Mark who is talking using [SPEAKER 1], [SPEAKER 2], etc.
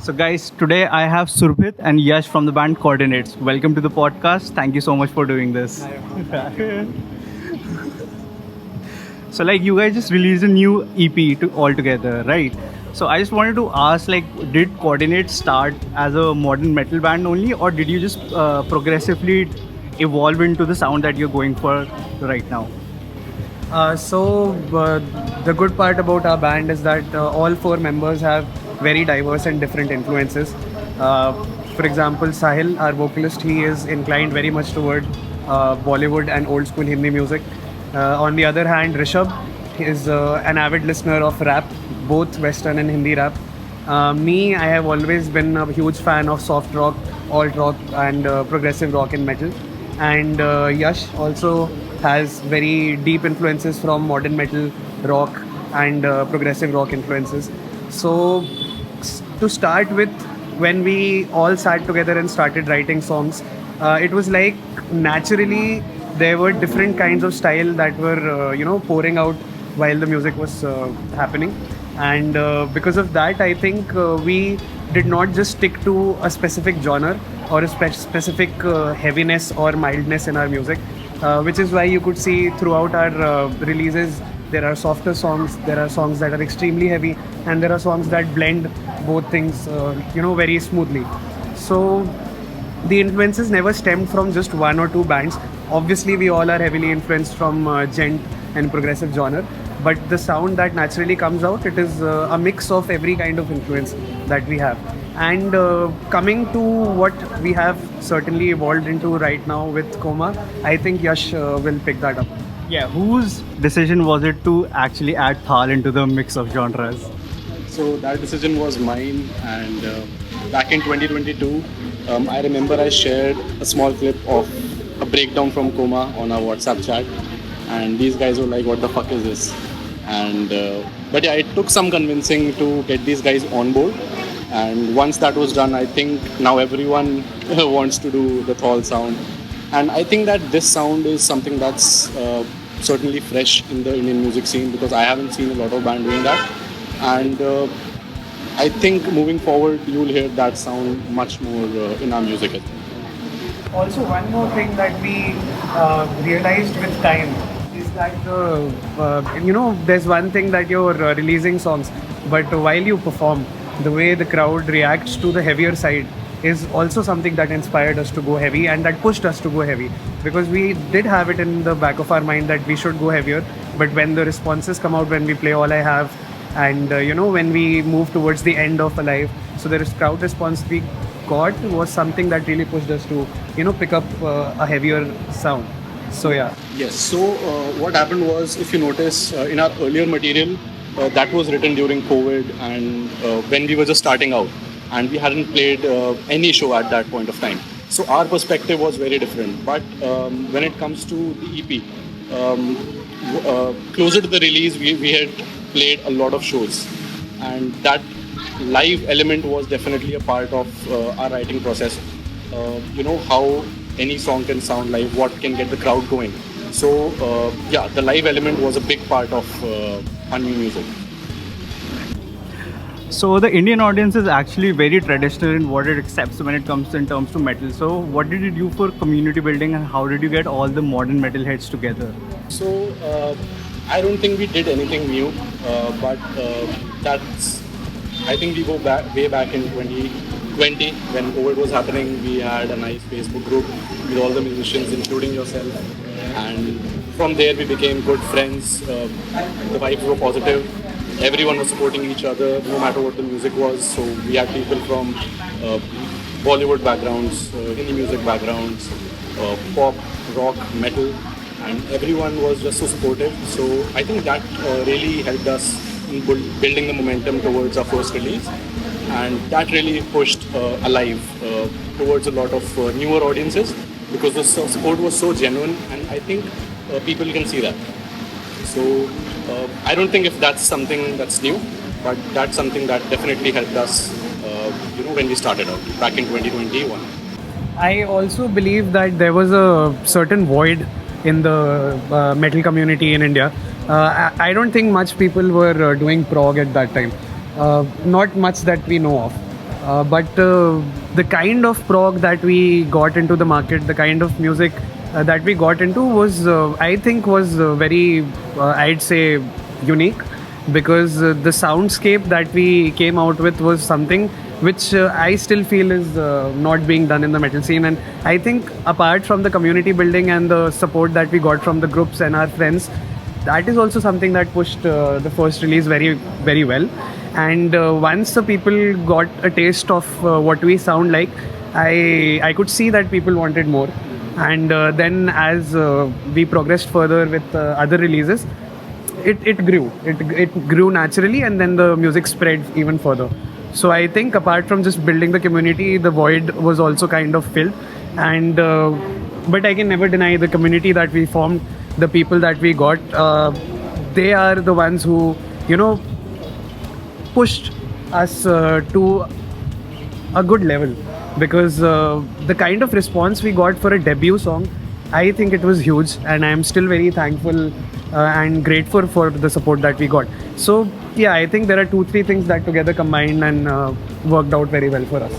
[SPEAKER 1] So, guys, today I have Surbhit and Yash from the band Coordinates. Welcome to the podcast. Thank you so much for doing this. So, like, you guys just released a new EP to all together, right? So, I just wanted to ask, like, did Coordinates start as a modern metal band only, or did you just progressively evolve into the sound that you're going for right now?
[SPEAKER 2] The good part about our band is that all four members have very diverse and different influences. Uh, for example, Sahil, our vocalist, he is inclined very much toward Bollywood and old school Hindi music. On the other hand, Rishabh is an avid listener of rap, both Western and Hindi rap. Me, I have always been a huge fan of soft rock, alt rock, and progressive rock and metal. And Yash also has very deep influences from modern metal, rock, and progressive rock influences. So, to start with, when we all sat together and started writing songs, it was like naturally there were different kinds of style that were pouring out while the music was happening, and because of that, I think we did not just stick to a specific genre or a specific heaviness or mildness in our music, which is why you could see throughout our releases there are softer songs, there are songs that are extremely heavy, and there are songs that blend both things, very smoothly. So the influences never stemmed from just one or two bands. Obviously, we all are heavily influenced from gent and progressive genre, but the sound that naturally comes out, it is a mix of every kind of influence that we have. And coming to what we have certainly evolved into right now with Coma, I think Yash will pick that up.
[SPEAKER 1] Yeah, whose decision was it to actually add Thal into the mix of genres?
[SPEAKER 3] So that decision was mine, and back in 2022, I remember I shared a small clip of a breakdown from Coma on our WhatsApp chat, and these guys were like, "What the fuck is this?" And but yeah, it took some convincing to get these guys on board. And once that was done, I think now everyone wants to do the Thal sound, and I think that this sound is something that's certainly fresh in the Indian music scene because I haven't seen a lot of band doing that, and I think moving forward you'll hear that sound much more in our music as well.
[SPEAKER 2] Also, one more thing that we realized with time is that there's one thing that you're releasing songs, but while you perform, the way the crowd reacts to the heavier side is also something that inspired us to go heavy and that pushed us to go heavy, because we did have it in the back of our mind that we should go heavier, but when the responses come out when we play All I Have, and when we move towards the end of Alive, so the crowd response we got was something that really pushed us to pick up a heavier sound. So yeah.
[SPEAKER 3] Yes. So what happened was, if you notice, in our earlier material, that was written during COVID and when we were just starting out, and we hadn't played any show at that point of time. So our perspective was very different. But when it comes to the EP, closer to the release, we had played a lot of shows, and that live element was definitely a part of our writing process. How any song can sound live, what can get the crowd going. So yeah, the live element was a big part of our new music.
[SPEAKER 1] So the Indian audience is actually very traditional in what it accepts when it comes in terms to metal. So what did you do for community building, and how did you get all the modern metalheads together?
[SPEAKER 3] So I don't think we did anything new, but that's. I think we go back way back in 2020 when COVID was happening. We had a nice Facebook group with all the musicians, including yourself, and from there we became good friends. The vibes were positive. Everyone was supporting each other, no matter what the music was. So we had people from Bollywood backgrounds, Hindi music backgrounds, pop, rock, metal, and everyone was just so supportive. So I think that really helped us in building the momentum towards our first release, and that really pushed Alive towards a lot of newer audiences because the support was so genuine, and I think people can see that. So I don't think if that's something that's new, but that's something that definitely helped us, when we started out back in 2021.
[SPEAKER 2] I also believe that there was a certain void in the metal community in India. I don't think much people were doing prog at that time. Not much that we know of. but the kind of prog that we got into the market, the kind of music that we got into was, I think, was very, I'd say, unique, because the soundscape that we came out with was something which I still feel is not being done in the metal scene. And I think apart from the community building and the support that we got from the groups and our friends, that is also something that pushed the first release very, very well. And once the people got a taste of what we sound like, I could see that people wanted more. And then as we progressed further with other releases, it grew. It grew naturally, and then the music spread even further. So I think apart from just building the community, the void was also kind of filled. And but I can never deny the community that we formed, the people that we got. They are the ones who, you know, pushed us to a good level, because the kind of response we got for a debut song, I think it was huge, and I am still very thankful and grateful for the support that we got. So yeah, I think there are 2-3 things that together combined and worked out very well for us.